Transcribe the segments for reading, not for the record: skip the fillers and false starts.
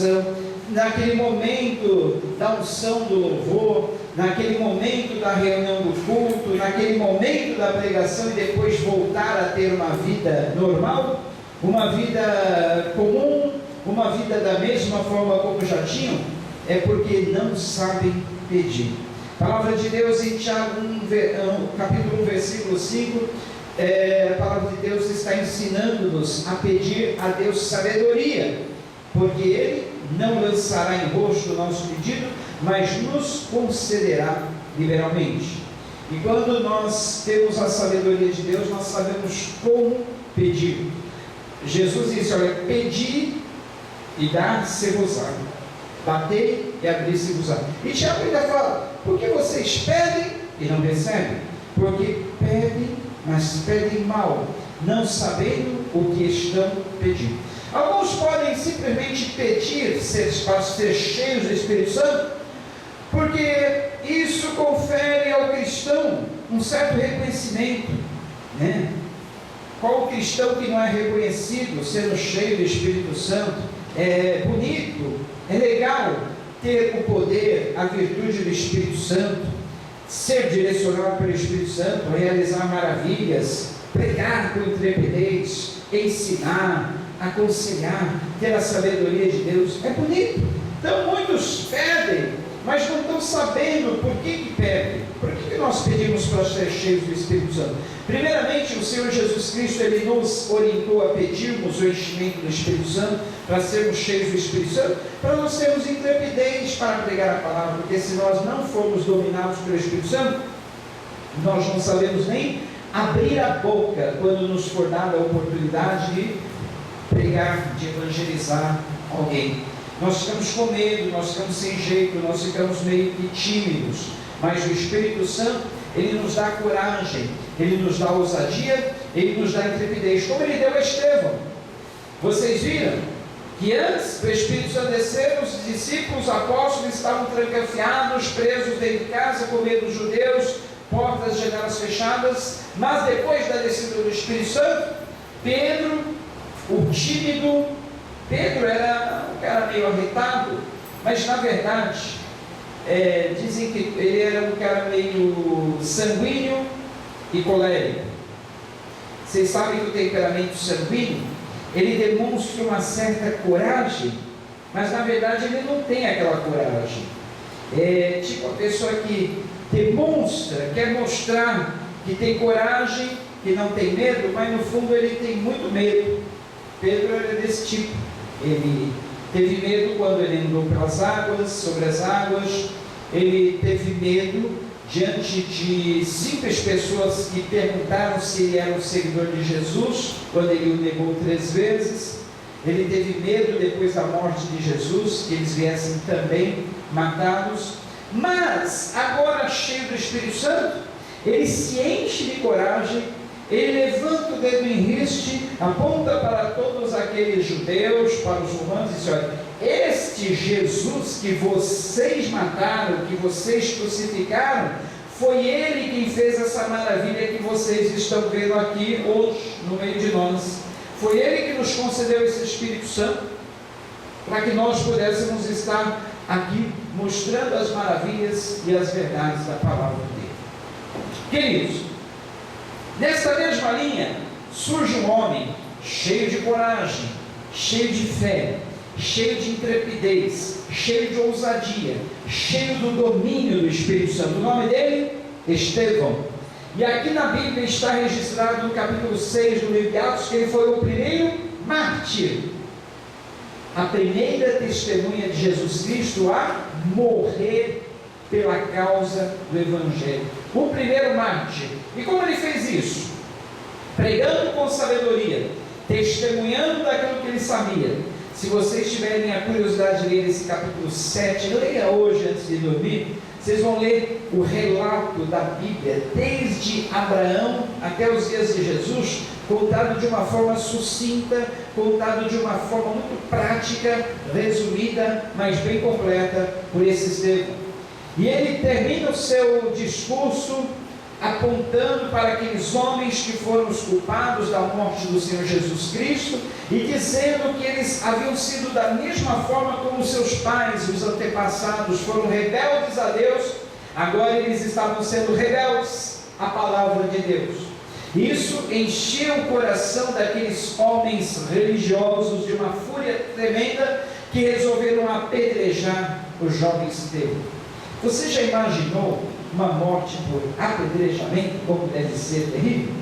adoração, naquele momento da unção do louvor, naquele momento da reunião do culto, naquele momento da pregação, e depois voltar a ter uma vida normal, uma vida comum, uma vida da mesma forma como já tinham? É porque não sabem pedir. A palavra de Deus em Tiago 1, capítulo 1, versículo 5, a palavra de Deus está ensinando-nos a pedir a Deus sabedoria, porque Ele não lançará em rosto o nosso pedido, mas nos concederá liberalmente. E quando nós temos a sabedoria de Deus, nós sabemos como pedir. Jesus disse: olha, pedi e dar-se-vos-á, batei e abrir-se-vos-á. E Tiago ainda fala: porque vocês pedem e não recebem? Porque pedem, mas pedem mal, não sabendo o que estão pedindo. Alguns podem simplesmente pedir para ser cheios do Espírito Santo, porque isso confere ao cristão um certo reconhecimento, né? Qual cristão que não é reconhecido sendo cheio do Espírito Santo? É bonito, é legal ter o poder, a virtude do Espírito Santo, ser direcionado pelo Espírito Santo, realizar maravilhas, pregar com intrepidez, ensinar, aconselhar, ter a sabedoria de Deus. É bonito. Então muitos pedem, mas não estão sabendo por que pedem. Por que nós pedimos para ser cheios do Espírito Santo? Primeiramente, o Senhor Jesus Cristo, Ele nos orientou a pedirmos o enchimento do Espírito Santo, para sermos cheios do Espírito Santo, para nós termos intrepidez para pregar a palavra, porque se nós não formos dominados pelo Espírito Santo, nós não sabemos nem abrir a boca quando nos for dada a oportunidade de pregar, de evangelizar alguém. Nós ficamos com medo, nós ficamos sem jeito, nós ficamos meio que tímidos, mas o Espírito Santo, Ele nos dá coragem, Ele nos dá ousadia, Ele nos dá intrepidez, como Ele deu a Estevão. Vocês viram que antes do Espírito Santo descer, os discípulos, os apóstolos estavam trancafiados, presos dentro de casa, com medo dos judeus, portas, janelas fechadas, mas depois da descida do Espírito Santo, Pedro, o tímido, Pedro era um cara meio arretado, mas na verdade, dizem que ele era um cara meio sanguíneo e colérico. Vocês sabem que o temperamento sanguíneo, ele demonstra uma certa coragem, mas na verdade ele não tem aquela coragem. É tipo a pessoa que demonstra, quer mostrar que tem coragem, que não tem medo, mas no fundo ele tem muito medo. Pedro era desse tipo. Ele teve medo quando ele andou pelas águas, sobre as águas. Ele teve medo diante de simples pessoas que perguntaram se ele era um seguidor de Jesus, quando ele o negou 3 vezes. Ele teve medo depois da morte de Jesus, que eles viessem também matá-los. Mas, agora cheio do Espírito Santo, ele se enche de coragem, ele levanta o dedo em riste, aponta para todos aqueles judeus, para os romanos, e diz: olha, este Jesus que vocês mataram, que vocês crucificaram, foi Ele quem fez essa maravilha que vocês estão vendo aqui hoje, no meio de nós. Foi Ele que nos concedeu esse Espírito Santo, para que nós pudéssemos estar aqui, mostrando as maravilhas e as verdades da palavra dele. Queridos, nessa mesma linha, surge um homem cheio de coragem, cheio de fé, cheio de intrepidez, cheio de ousadia, cheio do domínio do Espírito Santo. O nome dele? Estevão. E aqui na Bíblia está registrado no capítulo 6 do livro de Atos, que ele foi o primeiro mártir, a primeira testemunha de Jesus Cristo a morrer pela causa do Evangelho. O primeiro mártir. E como ele fez isso? Pregando com sabedoria, testemunhando daquilo que ele sabia. Se vocês tiverem a curiosidade de ler esse capítulo 7, leia hoje antes de dormir. Vocês vão ler o relato da Bíblia, desde Abraão até os dias de Jesus, contado de uma forma sucinta, contado de uma forma muito prática, resumida, mas bem completa por esse Estevão. E ele termina o seu discurso apontando para aqueles homens que foram os culpados da morte do Senhor Jesus Cristo, e dizendo que eles haviam sido da mesma forma como seus pais, os antepassados, foram rebeldes a Deus, agora eles estavam sendo rebeldes à palavra de Deus. Isso encheu o coração daqueles homens religiosos de uma fúria tremenda, que resolveram apedrejar os jovens Estevão. Você já imaginou uma morte por apedrejamento, como deve ser terrível?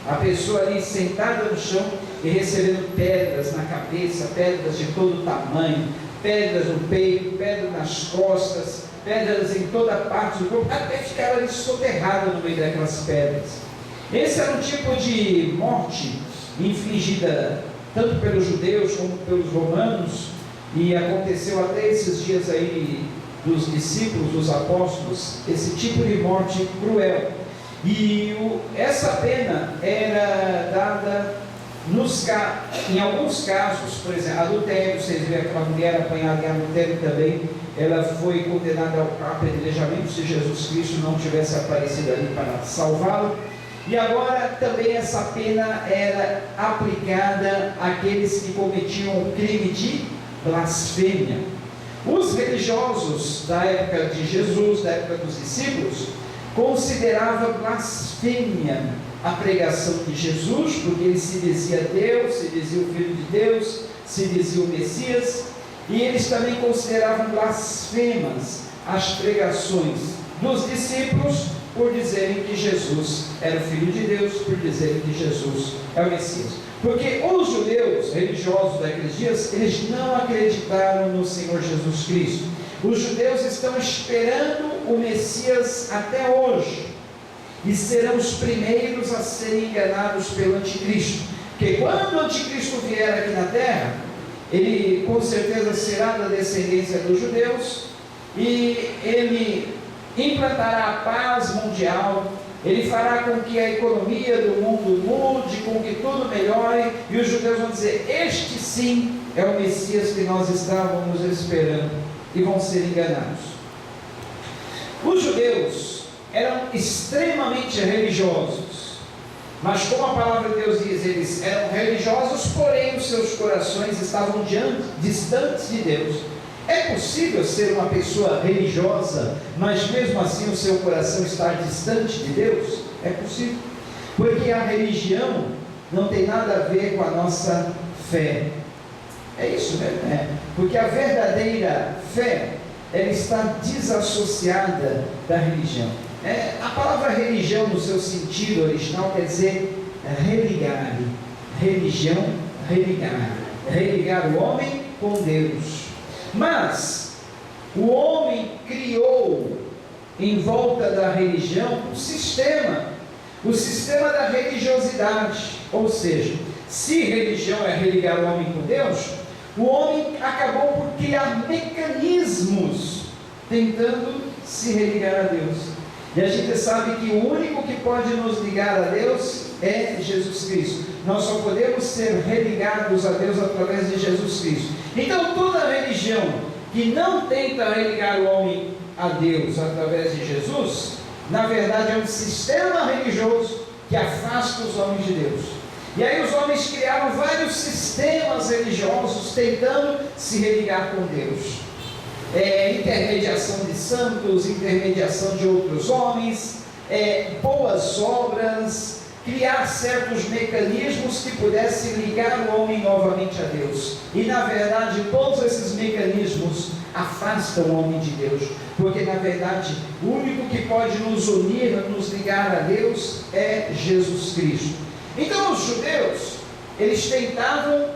A pessoa ali sentada no chão e recebendo pedras na cabeça, pedras de todo tamanho, pedras no peito, pedras nas costas, pedras em toda parte do corpo, até ficar ali soterrada no meio daquelas pedras. Esse era um tipo de morte infligida tanto pelos judeus como pelos romanos, e aconteceu até esses dias aí dos discípulos, dos apóstolos, esse tipo de morte cruel. E essa pena era dada em alguns casos, por exemplo, adultério. Vocês veem aquela mulher apanhada em adultério também, ela foi condenada ao apedrejamento se Jesus Cristo não tivesse aparecido ali para salvá-la. E agora também essa pena era aplicada àqueles que cometiam o crime de blasfêmia. Os religiosos da época de Jesus, da época dos discípulos, consideravam blasfêmia a pregação de Jesus, porque ele se dizia Deus, se dizia o Filho de Deus, se dizia o Messias, e eles também consideravam blasfemas as pregações dos discípulos, por dizerem que Jesus era o Filho de Deus, por dizerem que Jesus é o Messias. Porque os judeus religiosos daqueles dias, eles não acreditaram no Senhor Jesus Cristo. Os judeus estão esperando o Messias até hoje, e serão os primeiros a serem enganados pelo anticristo. Porque quando o anticristo vier aqui na terra, ele com certeza será da descendência dos judeus, e ele implantará a paz mundial, ele fará com que a economia do mundo mude, com que tudo melhore, e os judeus vão dizer: este sim é o Messias que nós estávamos esperando, e vão ser enganados. Os judeus eram extremamente religiosos, mas como a palavra de Deus diz, eles eram religiosos, porém os seus corações estavam distantes de Deus. É possível ser uma pessoa religiosa, mas mesmo assim o seu coração estar distante de Deus? É possível, porque a religião não tem nada a ver com a nossa fé. É isso, né? Porque a verdadeira fé, ela está desassociada da religião. A palavra religião, no seu sentido original, quer dizer religar. Religião, religar o homem com Deus. Mas o homem criou em volta da religião o sistema da religiosidade. Ou seja, se religião é religar o homem com Deus, o homem acabou por criar mecanismos tentando se religar a Deus. E a gente sabe que o único que pode nos ligar a Deus é Jesus Cristo. Nós só podemos ser religados a Deus através de Jesus Cristo. Então toda religião que não tenta religar o homem a Deus através de Jesus, na verdade é um sistema religioso que afasta os homens de Deus. E aí os homens criaram vários sistemas religiosos tentando se religar com Deus. Intermediação de santos, intermediação de outros homens, boas obras, criar certos mecanismos que pudessem ligar o homem novamente a Deus. E na verdade todos esses mecanismos afastam o homem de Deus, porque na verdade o único que pode nos unir, nos ligar a Deus é Jesus Cristo. Então os judeus, eles tentavam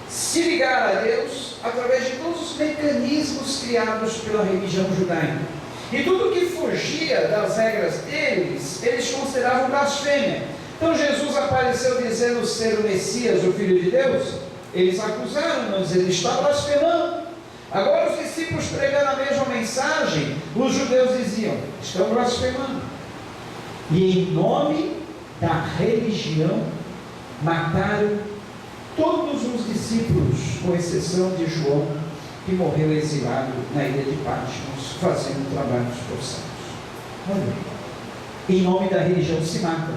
se ligar a Deus através de todos os mecanismos criados pela religião judaica. E tudo que fugia das regras deles, eles consideravam blasfêmia. Então Jesus apareceu dizendo ser o Messias, o Filho de Deus. Eles acusaram, mas ele está blasfemando. Agora os discípulos pregando a mesma mensagem, os judeus diziam: estão blasfemando. E em nome da religião mataram todos os discípulos, com exceção de João, que morreu exilado na ilha de Patmos, fazendo trabalhos forçados. Olha, em nome da religião se mata.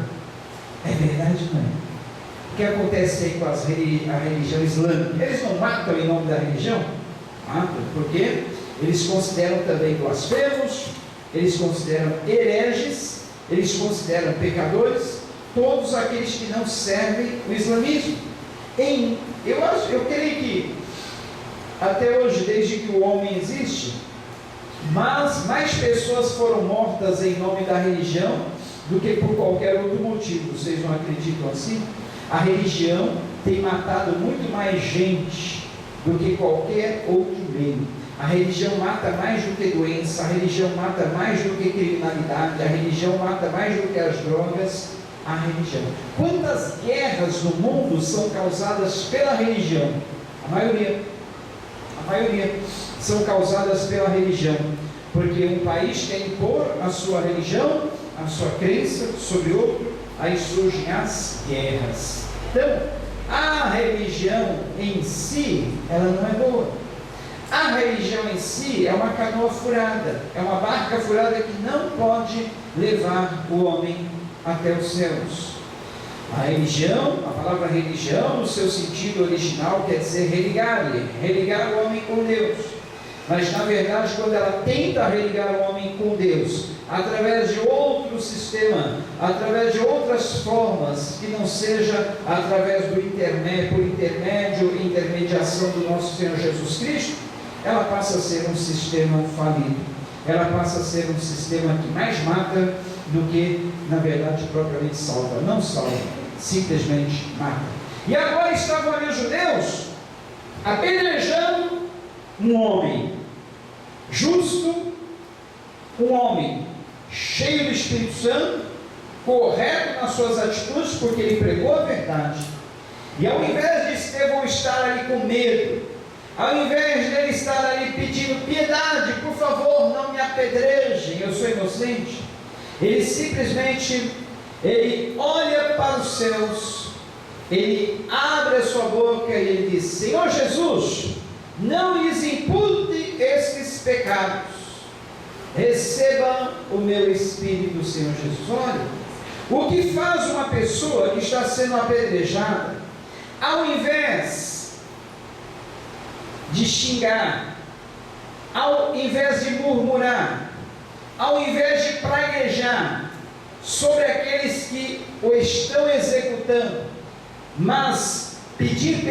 É verdade, não é? O que acontece aí com a religião islâmica? Eles não matam em nome da religião? Matam, porque eles consideram também blasfemos, eles consideram hereges, eles consideram pecadores, todos aqueles que não servem o islamismo. Eu creio que até hoje, desde que o homem existe, mas mais pessoas foram mortas em nome da religião do que por qualquer outro motivo. Vocês não acreditam assim? A religião tem matado muito mais gente do que qualquer outro meio. A religião mata mais do que doença, a religião mata mais do que criminalidade, a religião mata mais do que as drogas, a religião. Quantas guerras no mundo são causadas pela religião? A maioria são causadas pela religião, porque um país quer impor a sua religião, a sua crença sobre outro, aí surgem as guerras. Então, a religião em si, ela não é boa. A religião em si é uma canoa furada, é uma barca furada que não pode levar o homem até os céus. A religião, a palavra religião, no seu sentido original, quer dizer religar o homem com Deus. Mas, na verdade, quando ela tenta religar o homem com Deus, através de outro sistema, através de outras formas, que não seja através do intermediação do nosso Senhor Jesus Cristo, ela passa a ser um sistema falido. Ela passa a ser um sistema que mais mata do que, na verdade, propriamente salva. Não salva, simplesmente mata. E agora estavam ali os judeus apedrejando um homem justo, um homem cheio do Espírito Santo, correto nas suas atitudes, porque ele pregou a verdade. E ao invés de Estevão estar ali com medo, ao invés de ele estar ali pedindo piedade, por favor, não me apedrejem, eu sou inocente, ele simplesmente, ele olha para os céus, ele abre a sua boca e ele diz: Senhor Jesus, não lhes impute estes pecados, receba o meu Espírito, Senhor Jesus. Olha, o que faz uma pessoa que está sendo apedrejada, ao invés de xingar, ao invés de murmurar, ao invés de praguejar sobre aqueles que o estão executando, mas pedir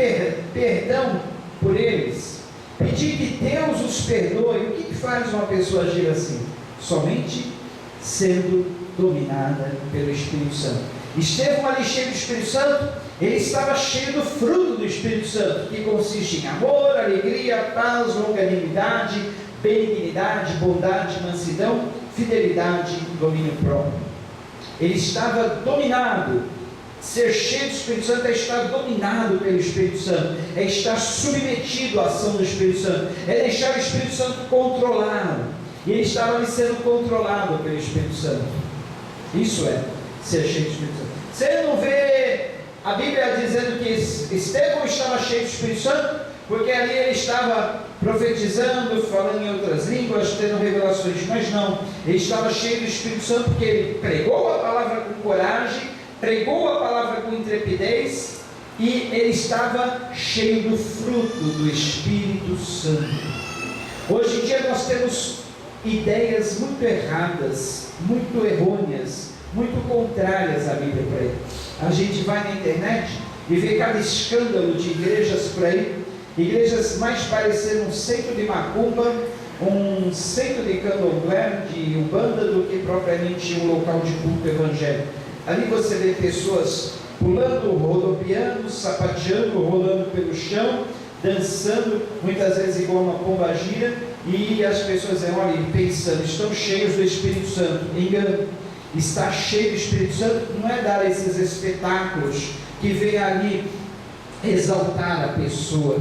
perdão por eles, pedir que Deus os perdoe, o que faz uma pessoa agir assim? Somente sendo dominada pelo Espírito Santo. Estevão ali cheio do Espírito Santo, ele estava cheio do fruto do Espírito Santo, que consiste em amor, alegria, paz, longanimidade, benignidade, bondade, mansidão, fidelidade e domínio próprio. Ele estava dominado. Ser cheio do Espírito Santo é estar dominado pelo Espírito Santo, é estar submetido à ação do Espírito Santo, é deixar o Espírito Santo controlá-lo. E ele estava ali sendo controlado pelo Espírito Santo. Isso é ser cheio do Espírito Santo. Você não vê a Bíblia dizendo que Estevão estava cheio do Espírito Santo, porque ali ele estava profetizando, falando em outras línguas, tendo revelações, mas não, ele estava cheio do Espírito Santo porque ele pregou a palavra com coragem, pregou a palavra com intrepidez, e ele estava cheio do fruto do Espírito Santo. Hoje em dia nós temos ideias muito erradas, muito errôneas, muito contrárias à Bíblia por aí. A gente vai na internet e vê cada escândalo de igrejas por aí, igrejas mais parecendo um centro de macumba, um centro de candomblé, de umbanda, do que propriamente um local de culto evangélico. Ali você vê pessoas pulando, rodopiando, sapateando, rolando pelo chão, dançando, muitas vezes igual uma pombagira, e as pessoas vão ali pensando, estão cheios do Espírito Santo. Engano. Estar cheio do Espírito Santo não é dar esses espetáculos que vem ali exaltar a pessoa,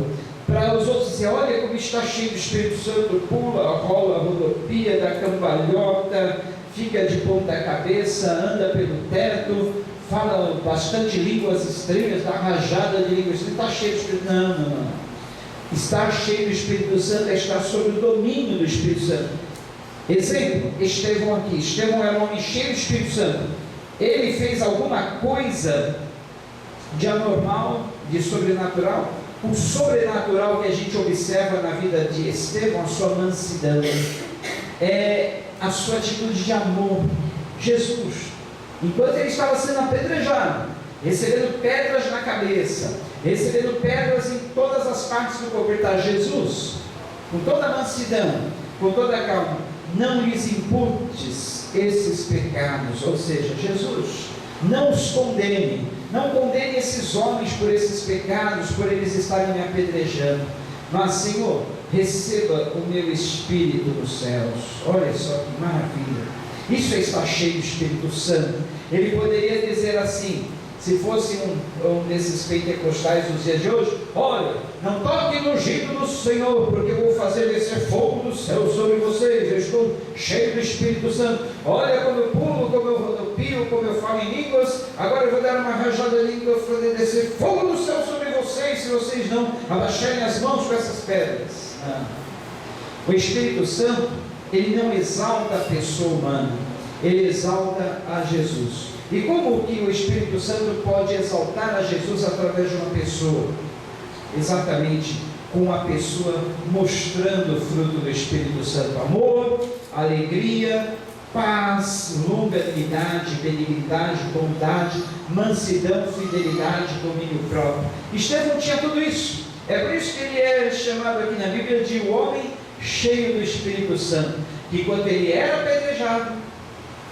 para os outros dizer: olha como está cheio do Espírito Santo, pula, rola, rodopia, dá cambalhota, fica de ponta cabeça, anda pelo teto, fala bastante línguas estranhas, dá rajada de línguas estranhas, está cheio do Espírito Santo. Não. Estar cheio do Espírito Santo é estar sob o domínio do Espírito Santo. Exemplo, Estevão aqui. Estevão era um homem cheio do Espírito Santo. Ele fez alguma coisa de anormal, de sobrenatural? O sobrenatural que a gente observa na vida de Estevão, a sua mansidão, é a sua atitude de amor. Jesus, enquanto ele estava sendo apedrejado, recebendo pedras na cabeça, recebendo pedras em todas as partes do corpo, está Jesus, com toda a mansidão, com toda a calma, não lhes imputes esses pecados. Ou seja, Jesus, não os condene, não condene esses homens por esses pecados, por eles estarem me apedrejando, mas Senhor, receba o meu Espírito nos céus. Olha só que maravilha, isso é estar cheio do Espírito Santo. Ele poderia dizer assim, se fosse um desses pentecostais dos dias de hoje: olha, não toque no ungido do Senhor, porque eu vou fazer descer fogo do céu sobre vocês, eu estou cheio do Espírito Santo. Olha como eu pulo, como eu rodopio, como eu falo em línguas, agora eu vou dar uma rajada de língua, vou fazer descer fogo do céu sobre vocês, se vocês não abaixarem as mãos com essas pedras. Não. O Espírito Santo, ele não exalta a pessoa humana, ele exalta a Jesus. E como que o Espírito Santo pode exaltar a Jesus através de uma pessoa? Exatamente com a pessoa mostrando o fruto do Espírito Santo: amor, alegria, paz, longanimidade, benignidade, bondade, mansidão, fidelidade, domínio próprio. Estevão tinha tudo isso. É por isso que ele é chamado aqui na Bíblia de o homem cheio do Espírito Santo, que quando ele era apedrejado,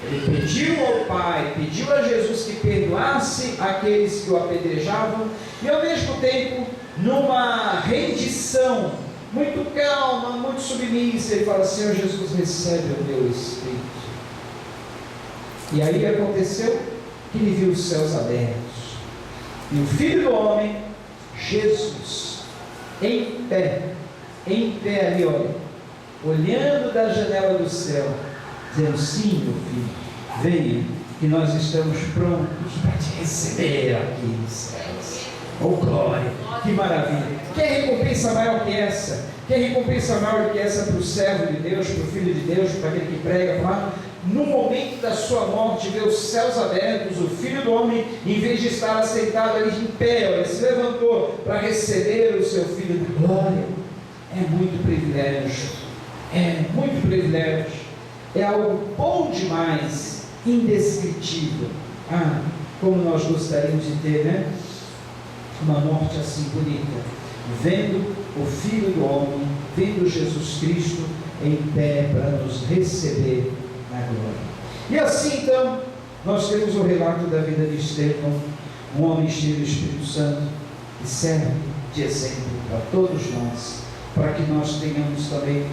ele pediu ao Pai, pediu a Jesus que perdoasse aqueles que o apedrejavam, e ao mesmo tempo, numa rendição muito calma, muito submissa, ele fala: Senhor Jesus, recebe o meu Espírito. E aí aconteceu que ele viu os céus abertos, e o Filho do Homem, Jesus, em pé ali, olha, olhando da janela do céu, dizendo: sim, meu filho, venha, que nós estamos prontos para te receber aqui nos céus. Oh glória, que maravilha! Que recompensa maior que essa? Que recompensa maior que essa para o servo de Deus, para o Filho de Deus, para aquele que prega, falar, no momento da sua morte, ver os céus abertos, o Filho do Homem, em vez de estar assentado ali em pé, olha, se levantou para receber o seu Filho de glória. É muito privilégio, é algo bom demais, indescritível. Ah, como nós gostaríamos de ter, né? Uma morte assim bonita, vendo o Filho do Homem, vendo Jesus Cristo em pé para nos receber na glória. E assim então, nós temos o relato da vida de Estevão, um homem cheio do Espírito Santo, que serve de exemplo para todos nós, para que nós tenhamos também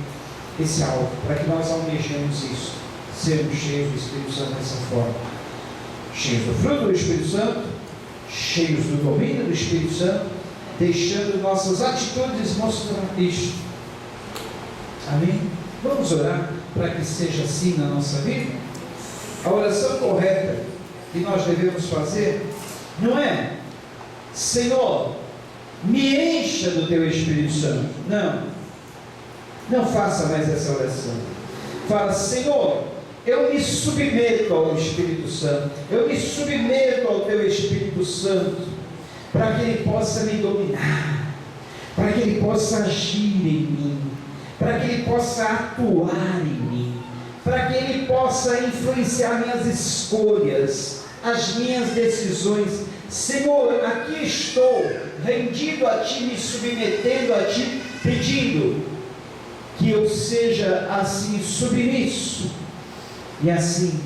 esse alvo, para que nós almejemos isso, sermos cheios do Espírito Santo dessa forma, cheios do fruto do Espírito Santo, cheios do domínio do Espírito Santo, deixando nossas atitudes mostrar isto. Amém? Vamos orar para que seja assim na nossa vida? A oração correta que nós devemos fazer não é: Senhor, me encha do teu Espírito Santo. Não faça mais essa oração. Fala: Senhor, eu me submeto ao Espírito Santo, eu me submeto ao teu Espírito Santo, para que ele possa me dominar, para que ele possa agir em mim, para que ele possa atuar em mim, para que ele possa influenciar minhas escolhas, as minhas decisões. Senhor, aqui estou, rendido a Ti, me submetendo a Ti, pedindo que eu seja assim submisso, e assim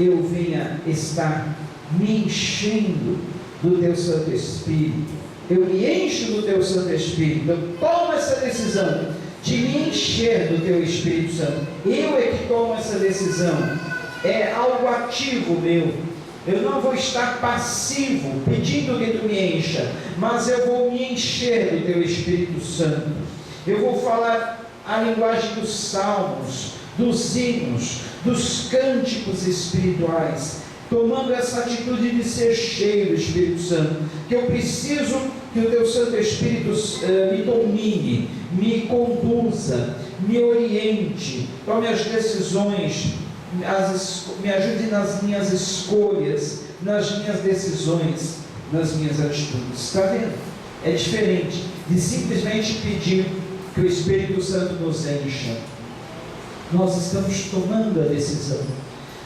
eu venha estar me enchendo do Teu Santo Espírito. Eu me encho do Teu Santo Espírito, eu tomo essa decisão de me encher do Teu Espírito Santo. Eu é que tomo essa decisão, é algo ativo meu. Eu não vou estar passivo, pedindo que Tu me encha, mas eu vou me encher do Teu Espírito Santo. Eu vou falar a linguagem dos salmos, dos hinos, dos cânticos espirituais, tomando essa atitude de ser cheio do Espírito Santo, que eu preciso que o Teu Santo Espírito me domine, me conduza, me oriente, tome as decisões, me ajude nas minhas escolhas, nas minhas decisões, nas minhas atitudes. Está vendo? É diferente de simplesmente pedir que o Espírito Santo nos encha. Nós estamos tomando a decisão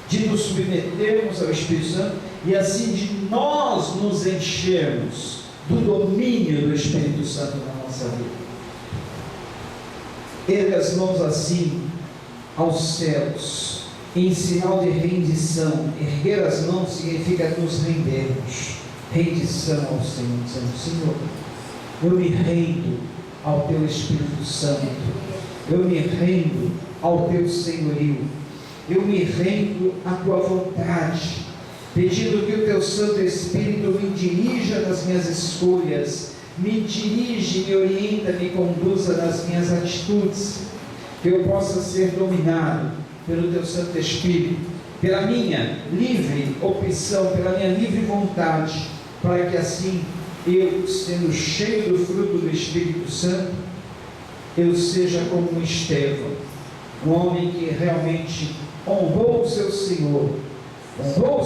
de nos submetermos ao Espírito Santo e assim de nós nos enchermos do domínio do Espírito Santo na nossa vida. Erga as mãos assim aos céus, em sinal de rendição. Erguer as mãos significa nos rendermos. Rendição ao Senhor, dizendo: Senhor, eu me rendo ao Teu Espírito Santo, eu me rendo ao Teu senhorio, eu me rendo à Tua vontade, pedindo que o Teu Santo Espírito me dirija nas minhas escolhas, me dirige, me orienta, me conduza nas minhas atitudes, que eu possa ser dominado pelo Teu Santo Espírito, pela minha livre opção, pela minha livre vontade, para que assim eu, sendo cheio do fruto do Espírito Santo, eu seja como um Estevão, um homem que realmente honrou o seu Senhor, honrou o